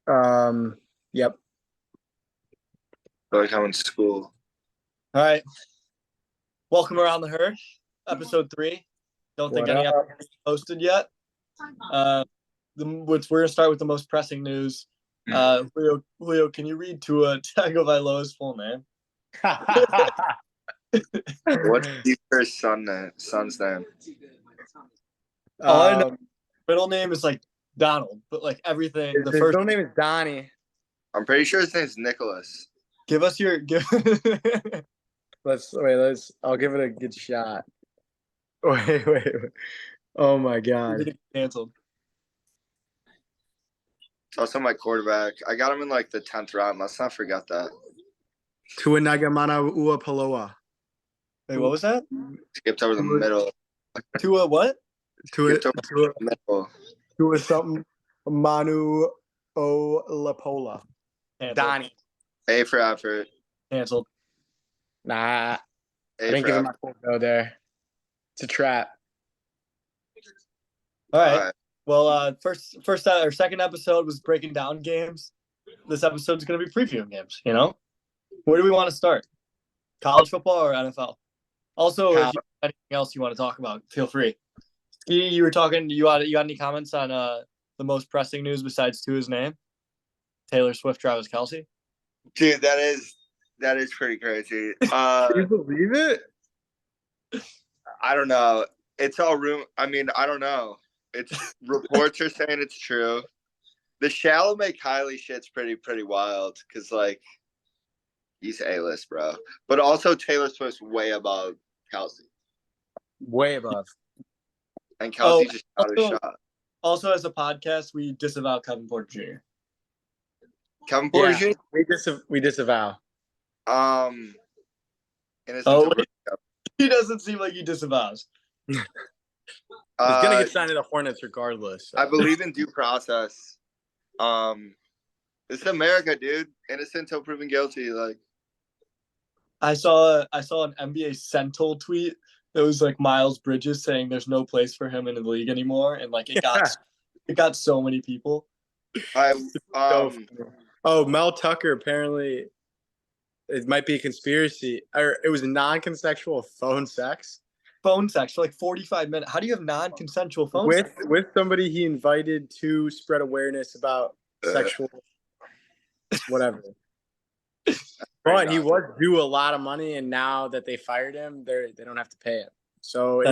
Yep. Like I'm in school. All right. Welcome around the herd, episode 3. Don't think What any up? episodes posted yet. We're gonna start with the most pressing news. Julio, can you read Tua Tagovailoa's full name? What's your first son's name? All I know, middle name is like Donald, but like everything. His middle name is Donnie. I'm pretty sure his name's Nicholas. Give us your give. I'll give it a good shot. Wait. Oh my god. Canceled. It's also my quarterback. I got him in like the 10th round. Let's not forget that. Tua Nagamana Uapaloa. Wait, what was that? Skipped over the middle. Tua what? Tua the middle. Tua something. Manu Olapola. Donnie. A for effort. Canceled. Nah. I didn't for give him effort. my full go there. It's a trap. All right. Well, second episode was breaking down games. This episode is going to be previewing games. You know, where do we want to start? College football or NFL? Also, if you have anything else you want to talk about, feel free. Ski, you were talking. You got any comments on the most pressing news besides Tua's name? Taylor Swift, Travis Kelce. Dude, that is pretty crazy. Can you believe it? I don't know. It's all room. I mean, I don't know. It's reports are saying it's true. The shallow make Kylie shit's pretty wild because like he's A-list, bro. But also Taylor Swift's way above Kelce. Way above. And Kelce just got a shot. Also, as a podcast, we disavow Kevin Porter Jr. Kevin Porter Jr. We disavow. He doesn't seem like he disavows. He's gonna get signed to the Hornets regardless. So. I believe in due process. This is America, dude. Innocent until proven guilty. Like, I saw an NBA Central tweet that was like Miles Bridges saying there's no place for him in the league anymore, and like it got so many people. Mel Tucker apparently. It might be a conspiracy, or it was Phone non-consensual sex for like 45 minutes. How do you have non-consensual phone sex? With somebody he invited to spread awareness about sexual whatever. But he was due a lot of money, and now that they fired him, they don't have to pay him. So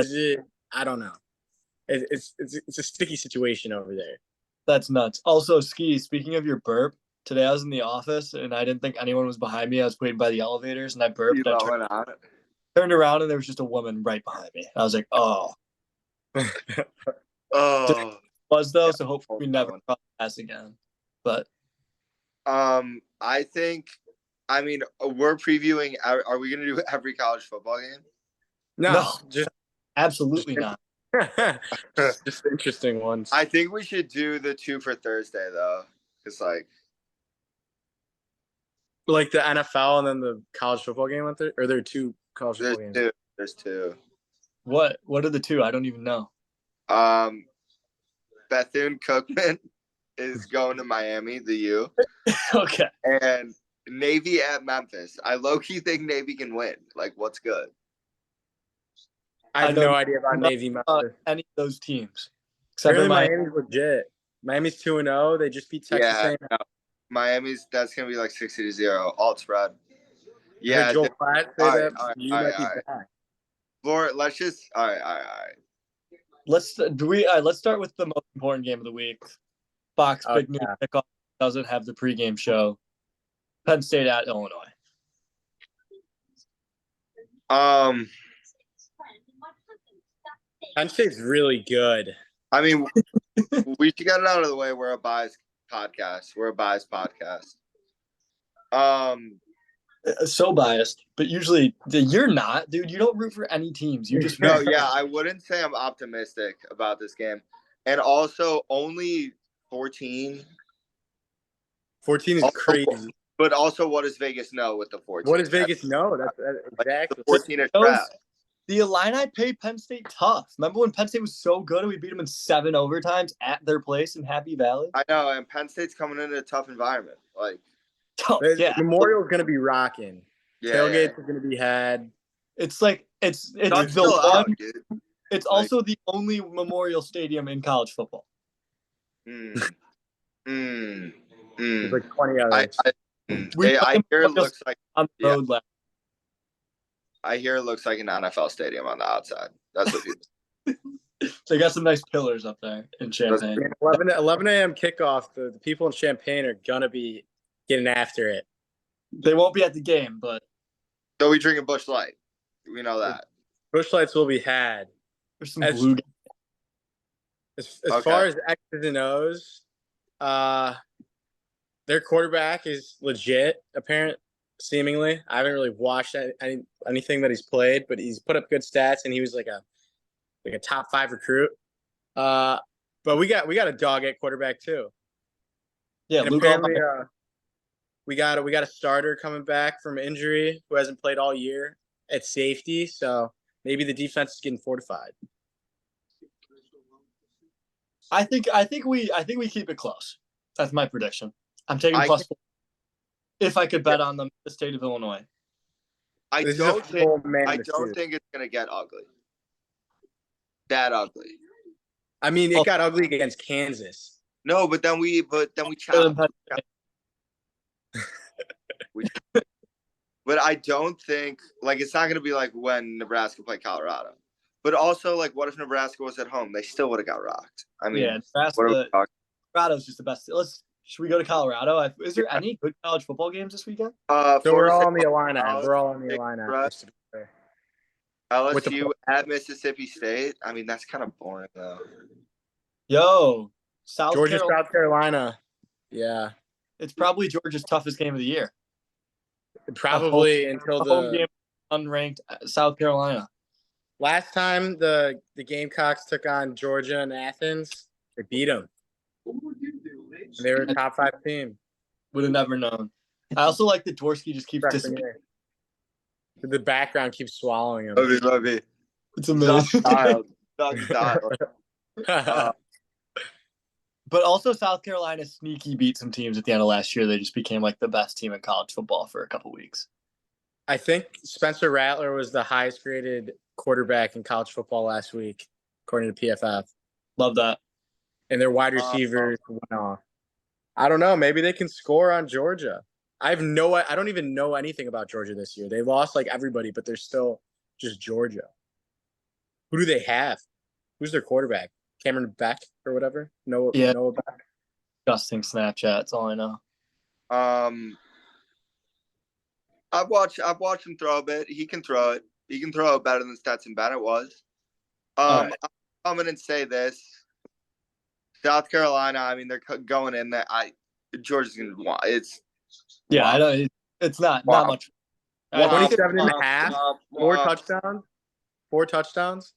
I don't know. It's a sticky situation over there. That's nuts. Also, Ski, speaking of your burp, today I was in the office and I didn't think anyone was behind me. I was waiting by the elevators and I burped. Turned around and there was just a woman right behind me. I was like, oh. Was though, so hopefully we never cross paths again. But I think we're previewing. Are we going to do every college football game? No, just absolutely not. just interesting ones. I think we should do the 2 for Thursday though, because like the NFL and then the college football game went there, or there are 2 college football games. There's 2. What are the 2? I don't even know. Bethune-Cookman is going to Miami, the U. Okay. And Navy at Memphis. I low-key think Navy can win. Like, what's good? I have no idea about Navy Memphis. Any of those teams. Except for Miami's legit. Miami's 2-0. They just beat Texas A&M. No. That's going to be like 60-0. Alt spread. Yeah. Joel Pratt say that. You might be back. Laura, let's just all right. Let's start with the most important game of the week. Fox Big News Kickoff doesn't have the pregame show. Penn State at Illinois. Penn State's really good. I mean, we should get it out of the way. We're a biased podcast. So biased, but usually you're not, dude. You don't root for any teams. You just I wouldn't say I'm optimistic about this game, and also only 14. 14 is crazy. But also, what does Vegas know with the 14? What does Vegas know? That's exactly the 14 is trap. The Illini played Penn State tough. Remember when Penn State was so good and we beat them in 7 overtimes at their place in Happy Valley? I know, and Penn State's coming into a tough environment. Like, yeah, Memorial's going to be rocking. yeah, Tailgates are going to be had. it's like it's Sun's the still one. out, dude. It's also the only Memorial Stadium in college football. There's There's like 20 others. I hear it looks like on the road left. I hear it looks like an NFL stadium on the outside. That's what people. They got some nice pillars up there in Champaign. 11 a.m. kickoff. The people in Champaign are going to be getting after it. They won't be at the game, but So we drinking Busch Light. We know that. Busch Lights will be had. there's some blue. As far as X's and O's, their quarterback is legit, seemingly. I haven't really watched anything that he's played, but he's put up good stats, and he was like a top 5 recruit. But we got a dog at quarterback too. Yeah, and Luke. apparently, we got a starter coming back from injury who hasn't played all year at safety, so maybe the defense is getting fortified. I think we keep it close. That's my prediction. I'm taking +4 if I could bet on them, the state of Illinois. I don't think it's gonna get ugly. That ugly. I mean, it got ugly against Kansas. No, but then we challenged. But I don't think it's not gonna be like when Nebraska played Colorado. But also, what if Nebraska was at home? They still would have got rocked. I mean, Nebraska, Colorado's just the best. Should we go to Colorado? Is there any good college football games this weekend? So we're all on the Illini. We're all on the Illini. LSU at Mississippi State. I mean, that's kind of boring though. Yo, South Carolina. Yeah, it's probably Georgia's toughest game of the year. Probably until the home game, unranked South Carolina. Last time the Gamecocks took on Georgia in Athens, they beat them. They were a top 5 team. Would have never known. I also like that Dworsky just keeps disappearing. The background keeps swallowing him. Love it. It's amazing. But also South Carolina sneaky beat some teams at the end of last year. They just became the best team in college football for a couple weeks. I think Spencer Rattler was the highest graded quarterback in college football last week, according to PFF. Love that. And their wide receivers went off. I don't know. Maybe they can score on Georgia. I don't even know anything about Georgia this year. They lost everybody, but they're still just Georgia. Who do they have? Who's their quarterback? Cameron Beck or whatever? Noah Beck. Disgusting Snapchat. That's all I know. I've watched him throw a bit. He can throw it. He can throw it better than Stetson Bennett was. Right. I'm going to say this. South Carolina, I mean, they're going in there. Georgia's going to want it's. Yeah, wow. I know. It's not much. 27.5. 4 touchdowns. 4 touchdowns.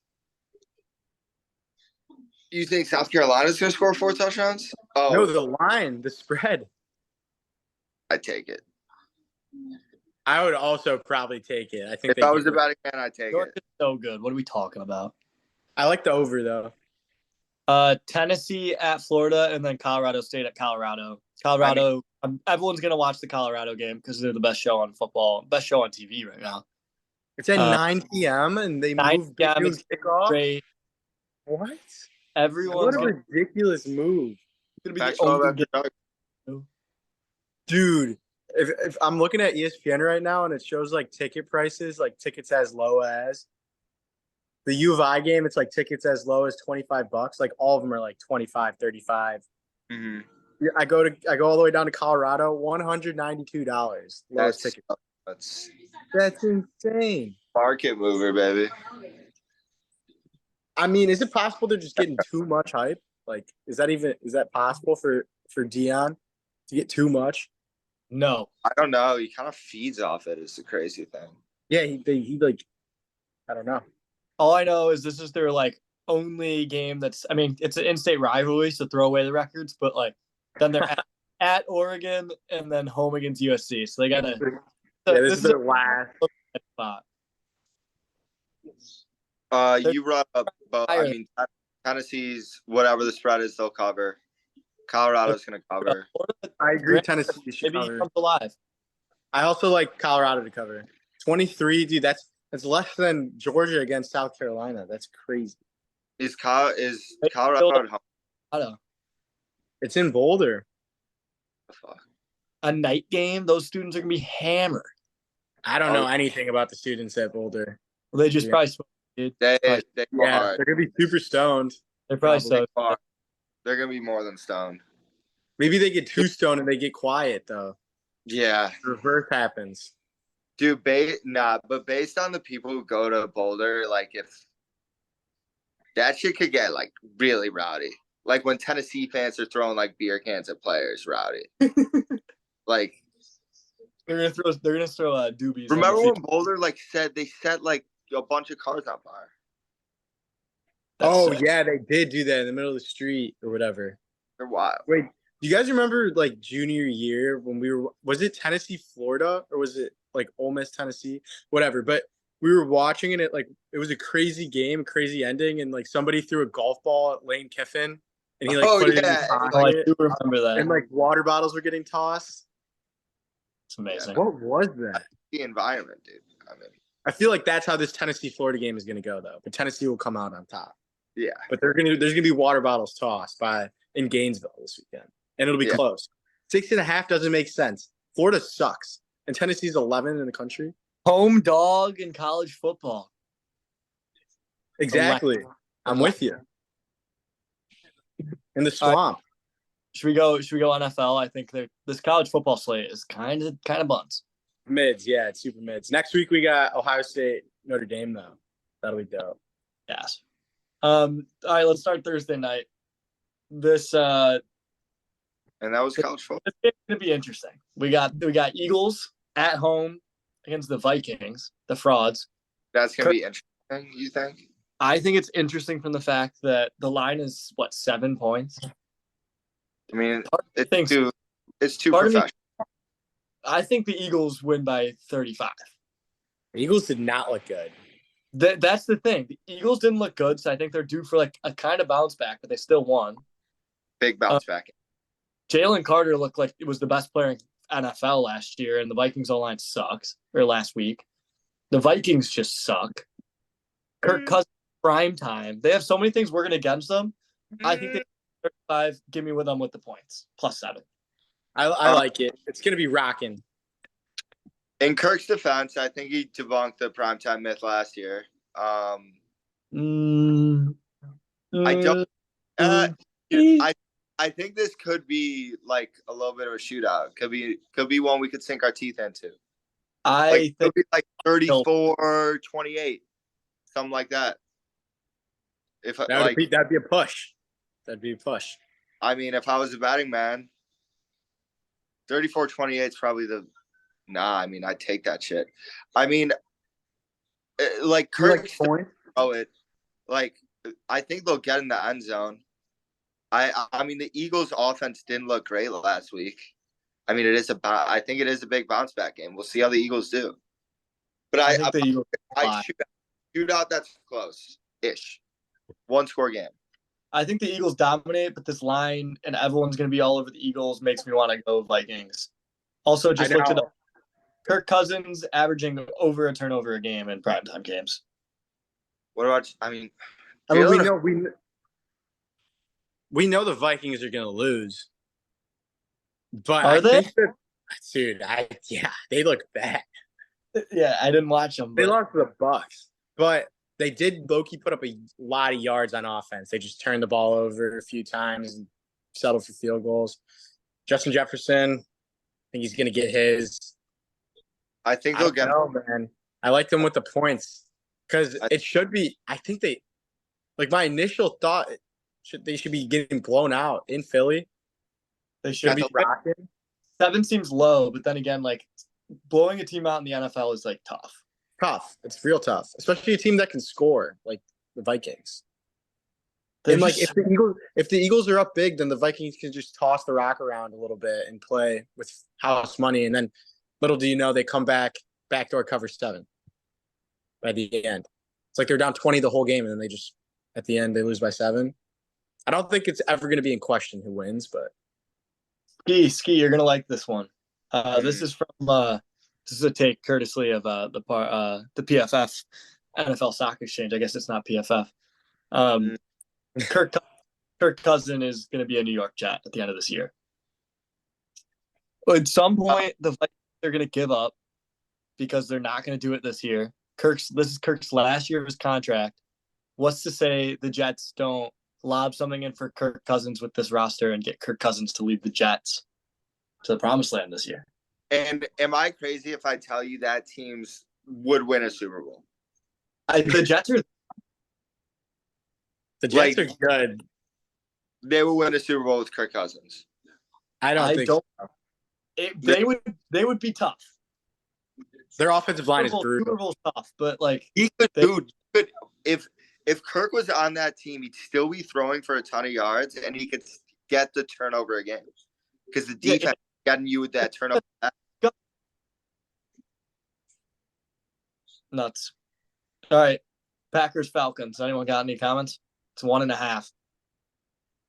You think South Carolina's going to score 4 touchdowns? Oh. No, the line, the spread. I'd take it. I would also probably take it. I think if I was about again, I'd take Georgia's it. So good. What are we talking about? I like the over though. Tennessee at Florida, and then Colorado State at Colorado. Everyone's gonna watch the Colorado game because they're the best show on football, best show on TV right now. It's at 9 p.m. and they move kickoff. Great. What? What a ridiculous move! It's gonna be the only dude. If I'm looking at ESPN right now and it shows ticket prices, tickets as low as the U of I game, it's tickets as low as $25. All of them are 25, 35. Mm-hmm. I go all the way down to Colorado, $192. Lowest ticket. That's insane. Market mover, baby. I mean, is it possible they're just getting too much hype? Is that possible for Dion to get too much? No, I don't know. He kind of feeds off it. Is the crazy thing. Yeah, he I don't know. All I know is this is their only game that's. I mean, it's an in-state rivalry, so throw away the records. But then they're at Oregon and then home against USC, so they gotta. This is their last spot. You brought up, I mean, Tennessee's whatever the spread is, they'll cover. Colorado's going to cover. I agree. Tennessee should Maybe he cover. comes alive. I also like Colorado to cover. 23, dude. That's less than Georgia against South Carolina. That's crazy. Is Colorado at home? Colorado. It's in Boulder. Fuck. A night game. Those students are gonna be hammered. I don't know anything about the students at Boulder. Well, they just probably smoke, dude. They Yeah, they're gonna be super stoned. They're probably so. They're gonna be more than stoned. Maybe they get too stoned and they get quiet though. Yeah, The reverse happens. dude. But based on the people who go to Boulder, like if that shit could get like really rowdy. Like when Tennessee fans are throwing like beer cans at players, rowdy. Like they're gonna throw doobies. Remember when Boulder like said they set like a bunch of cars on fire? That's sick. Yeah, they did do that in the middle of the street or whatever. They're wild. Wait, do you guys remember like junior year when was it Tennessee, Florida, or was it like Ole Miss, Tennessee? Whatever. But we were watching it it was a crazy game, crazy ending, and like somebody threw a golf ball at Lane Kiffin and he like put it in his pocket. I do remember that. And like water bottles were getting tossed. It's amazing. What was that? The environment, dude. I mean, I feel like that's how this Tennessee Florida game is gonna go though. But Tennessee will come out on top. Yeah. But there's gonna be water bottles tossed in Gainesville this weekend. And it'll be close. 6.5 doesn't make sense. Florida sucks. And Tennessee's 11 in the country. Home dog in college football. Exactly. I'm with you. In the swamp. Should we go NFL? I think this college football slate is kind of buns. Mids, yeah, it's super mids. Next week we got Ohio State, Notre Dame though. That'll be dope. Yes. All right, let's start Thursday night. This and that was college football. It's gonna be interesting. We got Eagles at home against the Vikings, the frauds. That's gonna be interesting, you think? I think it's interesting from the fact that the line is 7 points. I mean, it's too professional. I think the Eagles win by 35. The Eagles did not look good. That's the thing. The Eagles didn't look good, so I think they're due for like a kind of bounce back, but they still won. Big bounce back. Jalen Carter looked like it was the best player in NFL last year, and the Vikings O-line sucks. Or last week. The Vikings just suck. Kirk Cousins, prime time. They have so many things working against them. I think they 35. Give me with them with the points. +7. I like it. It's going to be rocking. In Kirk's defense, I think he debunked the primetime myth last year. I don't. I think this could be like a little bit of a shootout. Could be one we could sink our teeth into. I think it'll be like 34-28, something like that. That'd be a push. That'd be a push. I mean, if I was a betting man, 34-28 is probably the. Nah, I mean, I'd take that shit. I mean, like Kirk throw it. Like, I think they'll get in the end zone. I mean, the Eagles' offense didn't look great last week. I mean, I think it is a big bounce back game. We'll see how the Eagles do. But I shoot out that's close-ish. 1-score game. I think the Eagles dominate, but this line and everyone's going to be all over the Eagles makes me want to go Vikings. Also, just looked at Kirk Cousins averaging over a turnover a game in primetime games. What about? We know the Vikings are going to lose, but are they? Dude, they look bad. Yeah, I didn't watch them. They lost to the Bucks, but they did low-key put up a lot of yards on offense. They just turned the ball over a few times and settled for field goals. Justin Jefferson, I think he's going to get his. I think they'll get him. Man. I like them with the points because it should be. I think my initial thought they should be getting blown out in Philly. They should be rocking. 7 seems low, but then again, like blowing a team out in the NFL is like tough. Tough. It's real tough, especially a team that can score like the Vikings. And like if the Eagles are up big, then the Vikings can just toss the rock around a little bit and play with house money, and then little do you know they come back backdoor cover 7 by the end. It's like they're down 20 the whole game, and then they just at the end they lose by 7. I don't think it's ever going to be in question who wins, but Ski, you're gonna like this one. This is from this is a take courtesy of the PFF NFL Stock Exchange. I guess it's not PFF. Kirk Cousins is going to be a New York Jet at the end of this year. At some point, the Vikings are going to give up because they're not going to do it this year. This is Kirk's last year of his contract. What's to say the Jets don't lob something in for Kirk Cousins with this roster and get Kirk Cousins to lead the Jets to the promised land this year? And am I crazy if I tell you that teams would win a Super Bowl? The Jets are are good. They will win a Super Bowl with Kirk Cousins. I don't think so. They would be tough. Their offensive line is brutal. Super Bowl's tough, but like he could, if Kirk was on that team, he'd still be throwing for a ton of yards, and he could get the turnover again because the defense gotten you with that turnover. Nuts. All right, Packers Falcons. Anyone got any comments? It's 1.5.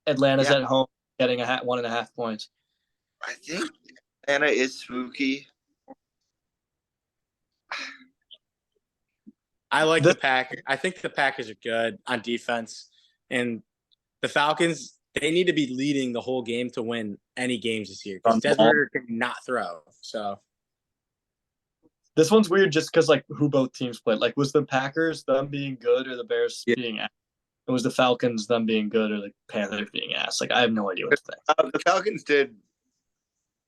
Atlanta's at home, getting 1.5 points. I think Atlanta is spooky. I like the Packers. I think the Packers are good on defense, and the Falcons, they need to be leading the whole game to win any games this year because Desmond cannot throw. So this one's weird just because like who both teams played. Like, was the Packers them being good or the Bears being ass? It was the Falcons them being good or the Panthers being ass. Like, I have no idea what to think. The Falcons did.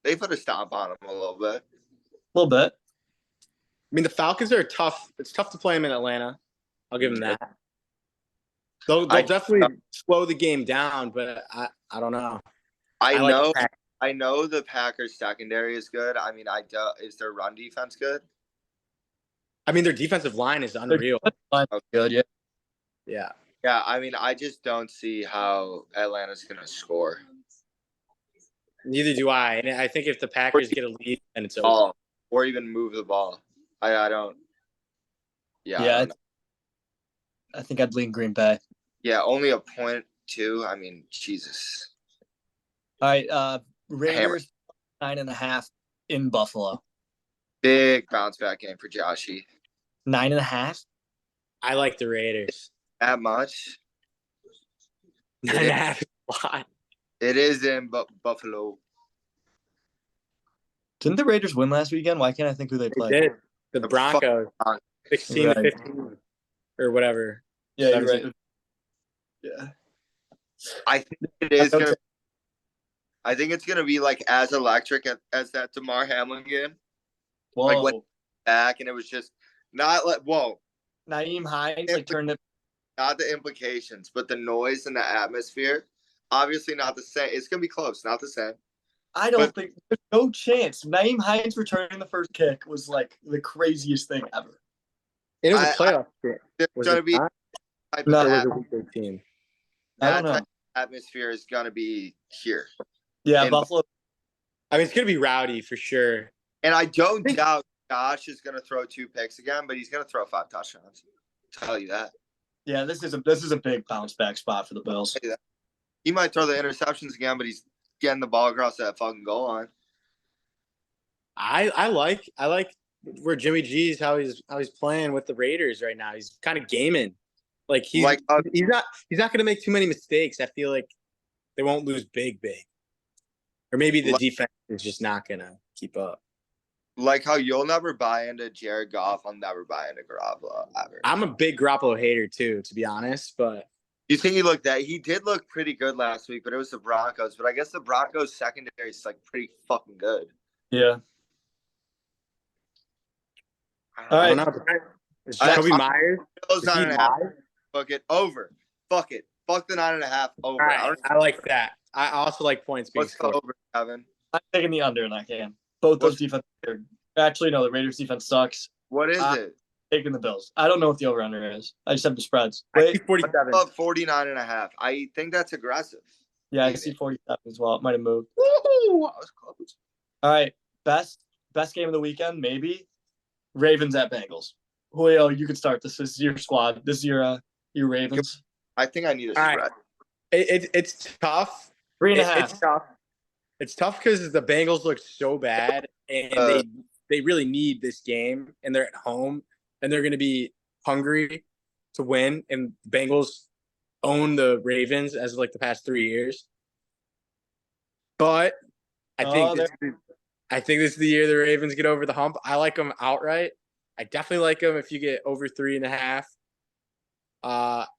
They put a stomp on them a little bit. A little bit. I mean, the Falcons are tough. It's tough to play them in Atlanta. I'll give them that. They'll definitely slow the game down, but I don't know. I know the Packers secondary is good. I mean, is their run defense good? I mean, their defensive line is unreal. Good, yeah. Yeah. Yeah, I mean, I just don't see how Atlanta's going to score. Neither do I. And I think if the Packers get a lead, then it's over. Or even move the ball. I don't. Yeah. Yeah. I think I'd lean Green Bay. Yeah, only a point too. I mean, Jesus. All right. Raiders 9.5 in Buffalo. Big bounce back game for Joshy. 9.5. I like the Raiders. That much? 9.5 is a lot. It is in Buffalo. Didn't the Raiders win last weekend? Why can't I think who they played? They did. The Broncos. 16-15 or whatever. Yeah, you're right. Yeah. I think it is going to I think it's going to be like as electric as that DeMar Hamlin game. Whoa. Like went back and it was just not like, whoa. Naeem Hines turned it. Not the implications, but the noise and the atmosphere. Obviously not the same. It's going to be close, not the same. I don't think there's no chance. Naeem Hines returning the first kick was like the craziest thing ever. It was a playoff game. It's going to be that atmosphere is going to be here. Yeah, Buffalo. I mean, it's going to be rowdy for sure. And I don't doubt Josh is going to throw 2 picks again, but he's going to throw 5 touchdowns. I'll tell you that. Yeah, this is a big bounce back spot for the Bills. He might throw the interceptions again, but he's getting the ball across that fucking goal line. I like where Jimmy G's how he's playing with the Raiders right now. He's kind of gaming. Like he's not going to make too many mistakes. I feel like they won't lose big. Or maybe the defense is just not going to keep up. Like how you'll never buy into Jared Goff, I'll never buy into Garoppolo ever. I'm a big Garoppolo hater too, to be honest. But you think he did look pretty good last week, but it was the Broncos. But I guess the Broncos secondary is like pretty fucking good. Yeah. I don't know. Is Jacoby Myers? Fuck it over. Fuck it. Fuck the 9.5 over. Right, I like that. I also like points being scored. Over, Kevin? I'm taking the under in that game. Both those defenses are actually no. The Raiders defense sucks. What is it? Taking the Bills. I don't know what the over under is. I just have the spreads. I see 47. 49.5. I think that's aggressive. Yeah, I see 47 as well. It might have moved. Woo! I was close. All right, best game of the weekend maybe. Ravens at Bengals. Julio, you could start. This is your squad. This is your Ravens. I think I need a All spread. right. It's tough. 3.5. It's tough. It's tough because the Bengals look so bad, and they really need this game, and they're at home, and they're going to be hungry to win. And Bengals own the Ravens as of like the past 3 years. But I think this is the year the Ravens get over the hump. I like them outright. I definitely like them if you get over 3.5.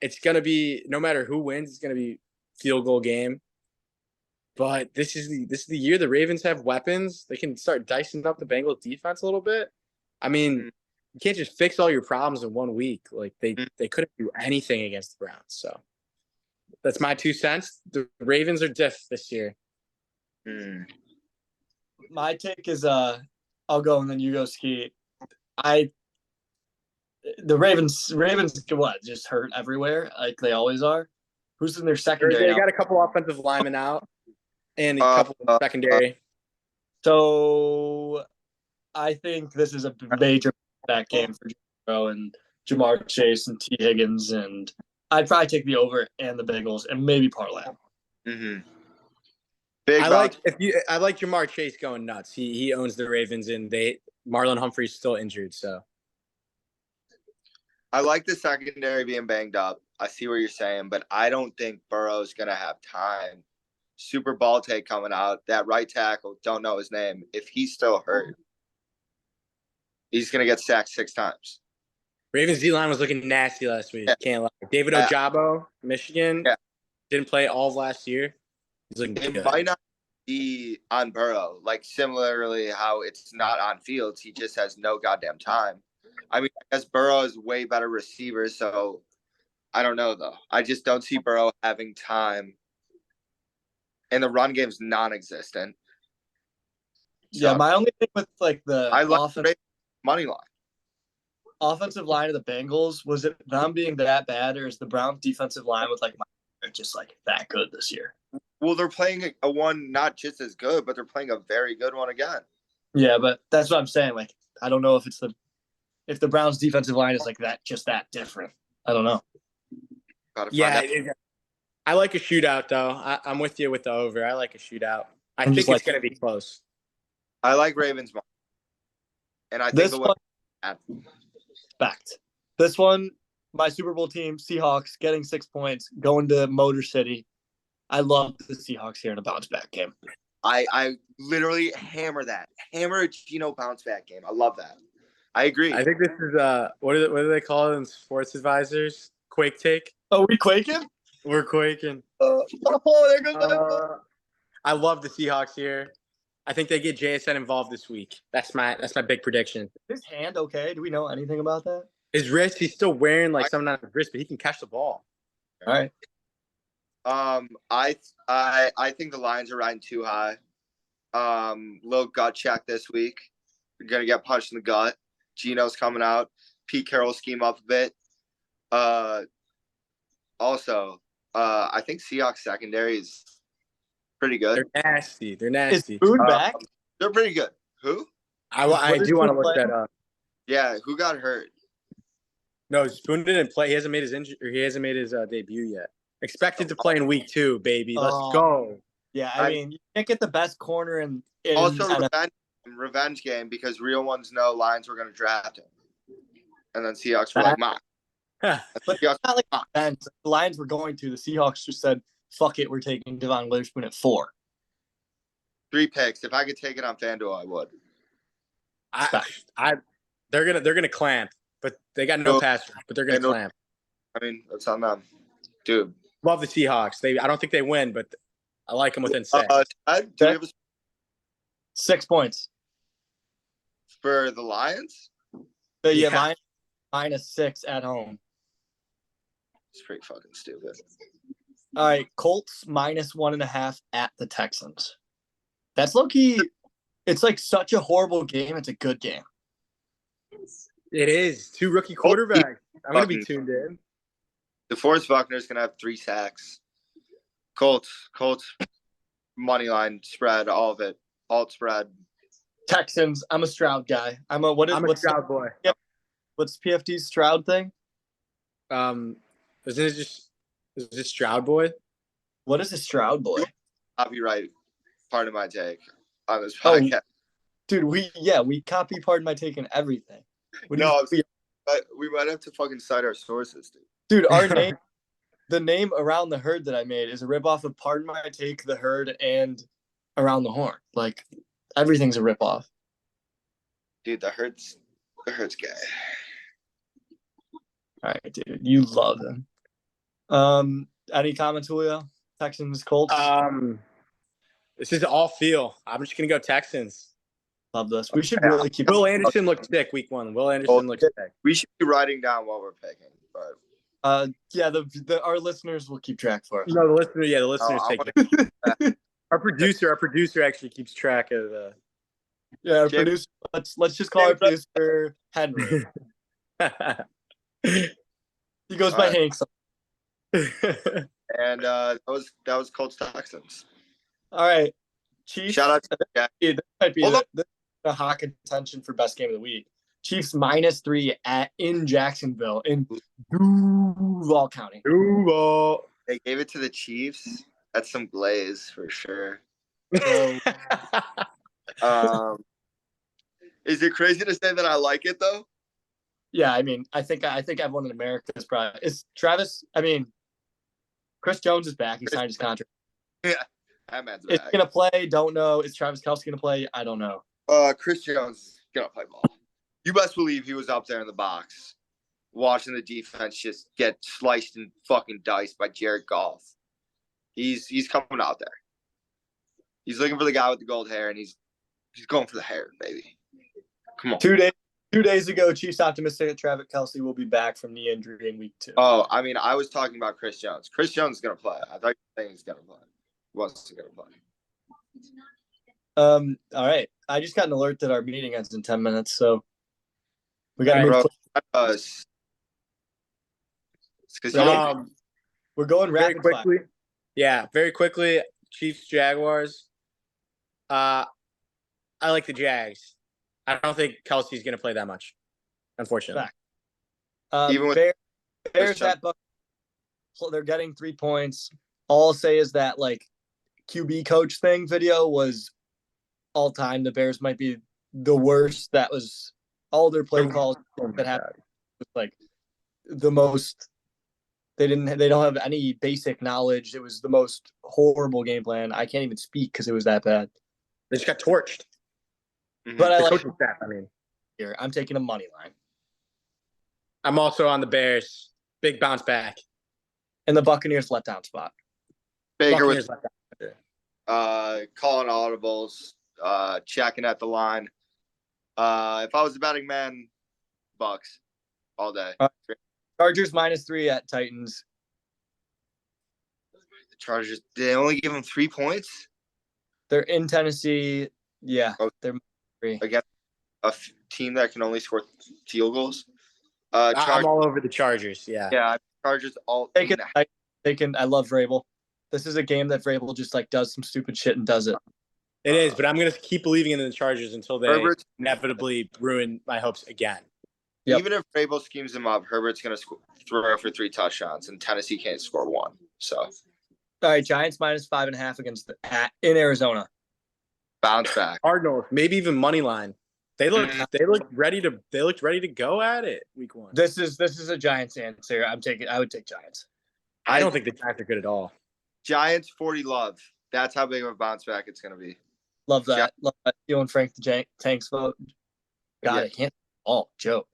It's going to be, no matter who wins, it's going to be field goal game. But this is the year the Ravens have weapons. They can start dicing up the Bengals defense a little bit. I mean, you can't just fix all your problems in 1 week. Like they couldn't do anything against the Browns. So that's my 2 cents. The Ravens are diff this year. My take is I'll go and then you go, Ski. The Ravens what, just hurt everywhere like they always are. Who's in their secondary? They got a couple offensive linemen out and a couple secondary. So I think this is a major back game for Joe and Jamar Chase and T. Higgins, and I'd probably take the over and the Bengals and maybe parlay. I like Jamar Chase going nuts. He owns the Ravens, and Marlon Humphrey's still injured, so. I like the secondary being banged up. I see what you're saying, but I don't think Burrow's going to have time. Super Bowl take coming out. That right tackle, don't know his name. If he's still hurt, he's going to get sacked 6 times. Ravens D-line was looking nasty last week. Yeah. Can't lie. David Ojabo, Michigan, didn't play all of last year. He's looking good. It might not be on Burrow, like similarly how it's not on Fields. He just has no goddamn time. I mean, I guess Burrow is way better receiver, so I don't know, though. I just don't see Burrow having time. And the run game's non-existent. So, my only thing with like the money line. Offensive line of the Bengals, was it them being that bad, or is the Browns defensive line with like just like that good this year? Well, they're playing a one not just as good, but they're playing a very good one again. Yeah, but that's what I'm saying. Like, I don't know if the Browns defensive line is like that, just that different. I don't know. Yeah, I like a shootout though. I'm with you with the over. I like a shootout. I think it's going to be close. I like Ravens, and I think fact. This one, my Super Bowl team, Seahawks, getting 6 points, going to Motor City. I love the Seahawks here in a bounce back game. I literally hammer a Geno bounce back game. I love that. I agree. I think this is what do they call it in sports advisors? Quake take. Oh, we quaking? We're quaking. There goes that. I love the Seahawks here. I think they get JSN involved this week. That's my big prediction. Is his hand okay? Do we know anything about that? His wrist, he's still wearing like something on his wrist, but he can catch the ball. All right. I think the Lions are riding too high. Little gut check this week. You're gonna get punched in the gut. Geno's coming out. Pete Carroll scheme up a bit. Also, I think Seahawks secondary is pretty good. They're nasty. Is Boone back? They're pretty good. Who? I do want to look that up. Yeah, who got hurt? No, Spoon didn't play. He hasn't made his debut yet. Expected to play in week 2, baby. Let's go. Yeah, I mean, you can't get the best corner in also revenge game because real ones know Lions were going to draft him, and then Seahawks were like, "Ma." But it's not like revenge. The Lions were going to. The Seahawks just said, "Fuck it, we're taking Devon Witherspoon at 4." 3 picks. If I could take it on FanDuel, I would. They're gonna clamp, but they got no pass. But they're gonna clamp. I mean, that's on them, dude. Love the Seahawks. I don't think they win, but I like them within 6. Do you have 6 points for the Lions? Lions -6 at home. It's pretty fucking stupid. All right, Colts -1.5 at the Texans. That's low key. It's like such a horrible game. It's a good game. It is 2 rookie quarterbacks. I'm gonna be tuned in. DeForest Buckner's gonna have 3 sacks. Colts money line spread, all of it, alt spread. Texans. I'm a Stroud guy. I'm a Stroud boy. What's PFD's Stroud thing? Isn't it just is this Stroud boy? What is a Stroud boy? Copyright part of my take on this Oh, podcast. Dude, we copy Pardon My Take and everything. What do No, you- we might have to fucking cite our sources, dude. dude, our name, the name Around the Herd that I made is a ripoff of Pardon My Take, The Herd, and Around the Horn. Like, everything's a ripoff. Dude, the Hurts guy. All right, dude, you love him. Any comments, Julio? Texans, Colts. This is all feel. I'm just gonna go Texans. Love this. We should really keep. Will Anderson looked sick week 1. Will Anderson looked sick. We should be writing down what we're picking, but Yeah, our listeners will keep track for us. No, the listeners I take it. Our producer actually keeps track of the. Yeah, our James- producer. Let's just call our producer Henry. He goes by All right. Hank. and that was Colts Texans. All right, Chiefs. Shout out to Jack. This might be Hold on. the hot contention for best game of the week. Chiefs -3 in Jacksonville in Duval County. Duval. They gave it to the Chiefs. That's some glaze for sure. So, Is it crazy to say that I like it though? yeah, I mean, I think everyone in America is probably is Travis. I mean, Chris Jones is back. He signed his contract. Yeah, that man's Is back. he gonna play? Don't know. Is Travis Kelce gonna play? I don't know. Chris Jones is gonna play ball. You best believe he was up there in the box, watching the defense just get sliced and fucking diced by Jared Goff. He's coming out there. He's looking for the guy with the gold hair, and he's going for the hair, baby. Come on. 2 days ago, Chiefs optimistic that Travis Kelce will be back from knee injury in week 2. Oh, I mean, I was talking about Chris Jones. Chris Jones is gonna play. I thought you were saying he's gonna play. He wasn't gonna play. All right. I just got an alert that our meeting ends in 10 minutes, so we got to move. Bro, quick. it's because We're going very rapid fire. quickly. Yeah, very quickly. Chiefs, Jaguars. I like the Jags. I don't think Kelsey's going to play that much, unfortunately. Fact. Even with Bears at Buck, they're getting 3 points. All I'll say is that like QB coach thing video was all time. The Bears might be the worst. That was all their play calls that happened was like the most. They don't have any basic knowledge. It was the most horrible game plan. I can't even speak because it was that bad. They just got torched. But I The like coaching staff, I mean. here. I'm taking a money line. I'm also on the Bears. Big bounce back. And the Buccaneers letdown spot. Baker Buccaneers with let that. calling audibles, checking at the line. If I was a betting man, Bucks all day. Chargers -3 at Titans. The Chargers, they only give them 3 points They're in Tennessee. Yeah, Oh. they're -3. against a team that can only score field goals. I'm Chargers, all over the Chargers. Yeah. yeah, Chargers all. I love Vrabel. This is a game that Vrabel just like does some stupid shit and does it. It is, but I'm going to keep believing in the Chargers until they Herbert's- inevitably ruin my hopes again. Yep. Even if Vrabel schemes him up, Herbert's going to throw for 3 touchdowns, and Tennessee can't score 1. So All right, Giants -5.5 against in Arizona. bounce back. Cardinals, maybe even money line. They look ready to go at it week 1. This is a Giants answer. I would take Giants. I don't think the Giants are good at all. Giants 40 love. That's how big of a bounce back it's going to be. Love that. Love that. You and Frank the Tanks vote. God, Yeah. I can't. Oh, joke.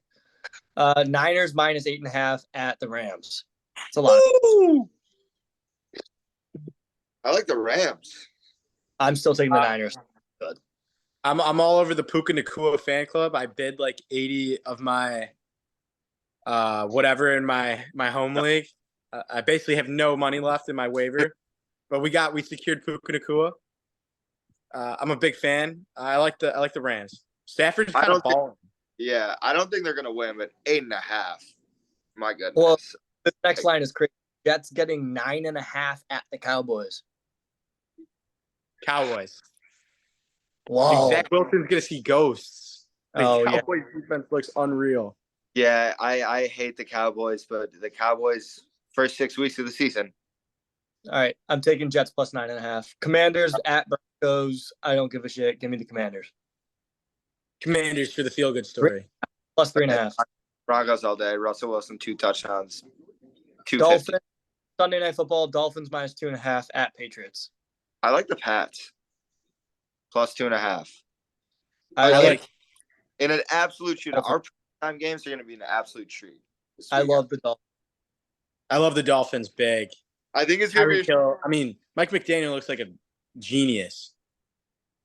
Niners -8.5 at the Rams. It's a lot. I like the Rams. I'm still taking the Niners. I'm all over the Puka Nakua fan club. I bid like 80 of my whatever in my home league. I basically have no money left in my waiver, but we secured Puka Nakua. I'm a big fan. I like the Rams. Stafford's kind of balling. Yeah, I don't think they're going to win, but 8.5. My goodness. Well, this next line is crazy. Jets getting 9.5 at the Cowboys. Cowboys. Wow. Zach Wilson's gonna see ghosts. The Oh, yeah. Cowboys defense looks unreal. Yeah, I hate the Cowboys, but the Cowboys first 6 weeks of the season. All right, I'm taking Jets plus 9.5. Commanders at Broncos. I don't give a shit. Give me the Commanders. Commanders for the feel good story. Plus 3.5. Broncos all day. Russell Wilson 2 touchdowns. 250. Dolphins Sunday Night Football. Dolphins minus 2.5 at Patriots. I like the Pats. Plus 2.5. I like. In an absolute shootout. Our time games are going to be an absolute treat. I love the Dolphins. I love the Dolphins big. I think it's going to be. I mean, Mike McDaniel looks like a genius.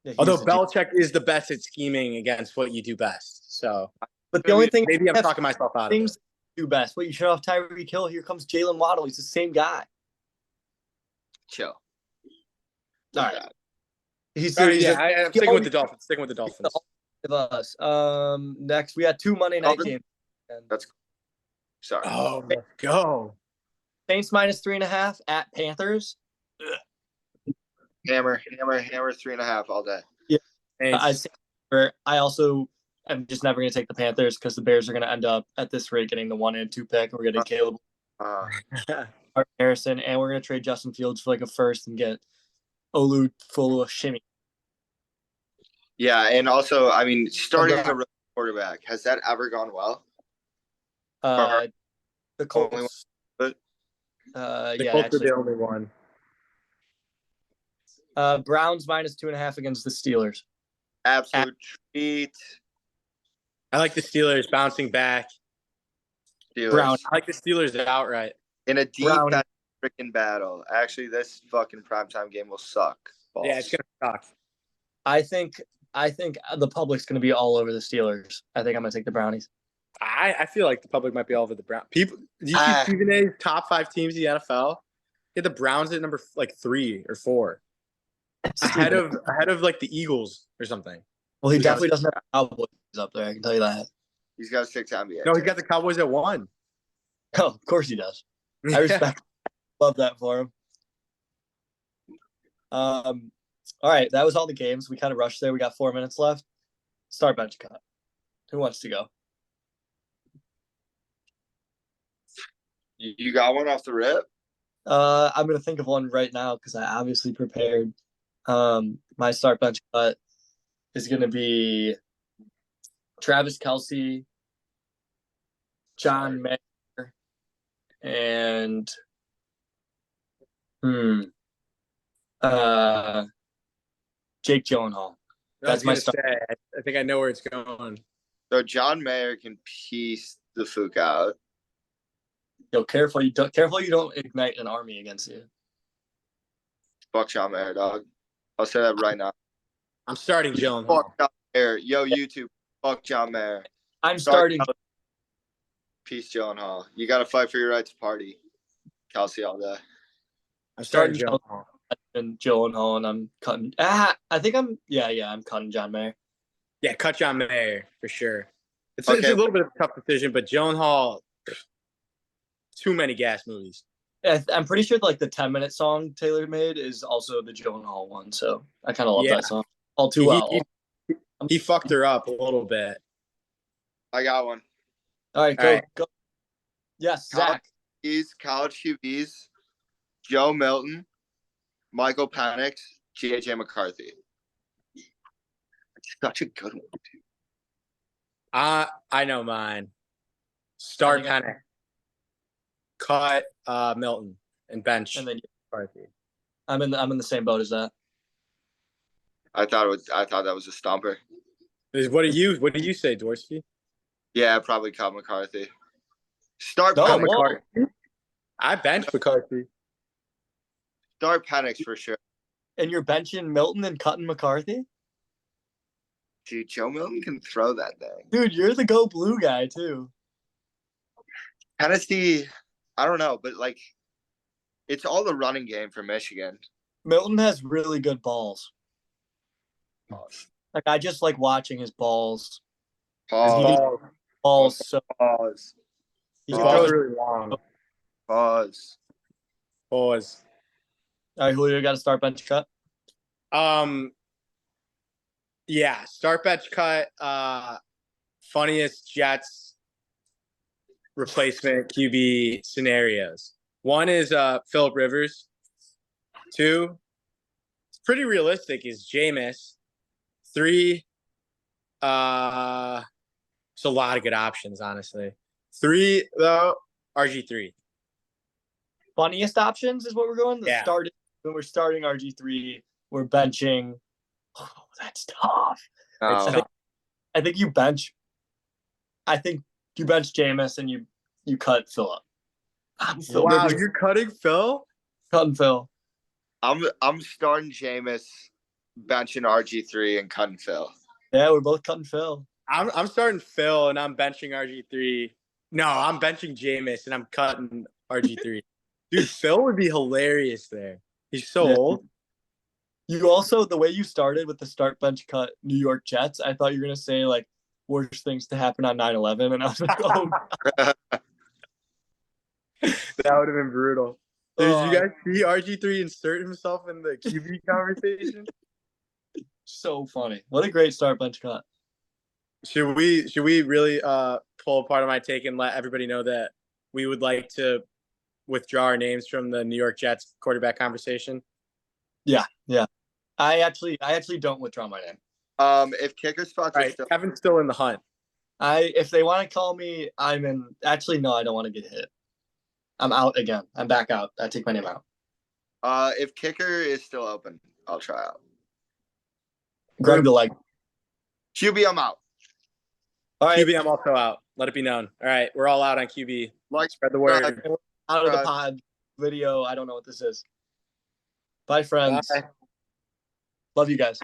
Yeah, although Belichick is the best at scheming against what you do best. So, but the only thing maybe I'm talking myself out of it. Do best. What you shut off Tyreek Hill. Here comes Jalen Waddle. He's the same guy. Chill. All right. I'm sticking with the Dolphins. Sticking with the Dolphins. Of us. Next we had 2 Monday night games. That's sorry. Oh, let's go. Saints minus 3.5 at Panthers. Hammer 3.5 all day. Yeah. I also am just never going to take the Panthers because the Bears are going to end up at this rate getting the 1 and 2 pick. We're getting Caleb Harrison, and we're going to trade Justin Fields for like a first and get Olu full of shimmy. Yeah, and also, I mean, starting a quarterback, has that ever gone well? The Colts. The Colts are the only one. Browns minus 2.5 against the Steelers. Absolute treat. I like the Steelers bouncing back. Steelers. I like the Steelers outright. In a deep freaking battle. Actually, this fucking primetime game will suck. Balls. Yeah, it's going to suck. I think the public's going to be all over the Steelers. I think I'm going to take the Brownies. I feel like the public might be all over the Browns. People, do you see Stephen A's top 5 teams in the NFL? He had the Browns at number 3 or 4, ahead of like the Eagles or something. Well, he definitely doesn't have Cowboys up there. I can tell you that. He's got 6 NBA. No, he's got the Cowboys at 1. Oh, of course he does. I respect. Love that for him. All right, that was all the games. We kind of rushed there. We got 4 minutes left. Start bench cut. Who wants to go? You got one off the rip? I'm gonna think of one right now because I obviously prepared. My start bench cut is gonna be Travis Kelce, John Mayer, and Jake Gyllenhaal. That's my start. I think I know where it's going. So John Mayer can piece the fuck out. Yo, careful you don't ignite an army against you. Fuck John Mayer, dog. I'll say that right now. I'm starting Gyllenhaal. Fuck John Mayer. Yo, YouTube. Fuck John Mayer. I'm starting. Peace, Gyllenhaal. You got to fight for your right to party. Kelsey all day. I'm starting Gyllenhaal. And Gyllenhaal, and I'm cutting. I'm cutting John Mayer. Yeah, cut John Mayer for sure. It's a little bit of a tough decision, but Gyllenhaal. Too many gas movies. I'm pretty sure like the 10-minute song Taylor made is also the Gyllenhaal one, so I kind of love that song all too well. He fucked her up a little bit. I got one. All right, go. Yes, Zach. College QBs, Joe Milton, Michael Penix, JJ McCarthy. It's such a good one, dude. I know mine. Start Penix. Cut Milton and bench. And then McCarthy. I'm in the same boat as that. I thought that was a stomper. What do you say, Dorsey? Yeah, probably cut McCarthy. Start McCarthy. I bench McCarthy. Start Penix for sure. And you're benching Milton and cutting McCarthy? Dude, Joe Milton can throw that thing. Dude, you're the go blue guy too. Tennessee, I don't know, but like it's all the running game for Michigan. Milton has really good balls. Like I just like watching his balls. Pause. He throws really long. Pause. All right, Julio, got to start bench cut. Yeah, start bench cut. Funniest Jets replacement QB scenarios. One is Phillip Rivers. Two, it's pretty realistic, is Jameis. Three, it's a lot of good options, honestly. Three, though, RG3. Funniest options is what we're going. Yeah. When we're starting RG3, we're benching. Oh, that's tough. Oh. I think you bench. I think you bench Jameis and you cut Phillip. Wow, you're cutting Phil? Cutting Phil. I'm starting Jameis, benching RG3, and cutting Phil. Yeah, we're both cutting Phil. I'm starting Phil and I'm benching RG3. No, I'm benching Jameis and I'm cutting RG3. Dude, Phil would be hilarious there. He's so old. You also, the way you started with the start bench cut New York Jets, I thought you were gonna say like worst things to happen on 9/11, and I was like, oh. That would have been brutal. Dude, did you guys see RG3 insert himself in the QB conversation? So funny. What a great start bench cut. Should we really pull apart of my take and let everybody know that we would like to withdraw our names from the New York Jets quarterback conversation? Yeah. I actually don't withdraw my name. If kicker spots All are right, still, Kevin's still in the hunt. If they want to call me, I'm in. Actually, no, I don't want to get hit. I'm out again. I'm back out. I take my name out. if kicker is still open, I'll try out. Greg the leg. QB, I'm out. All right. QB, I'm also out. Let it be known. All right, we're all out on QB. Like, Spread the word. Out of the pod video. I don't know what this is. Bye, friends. Bye. Love you guys.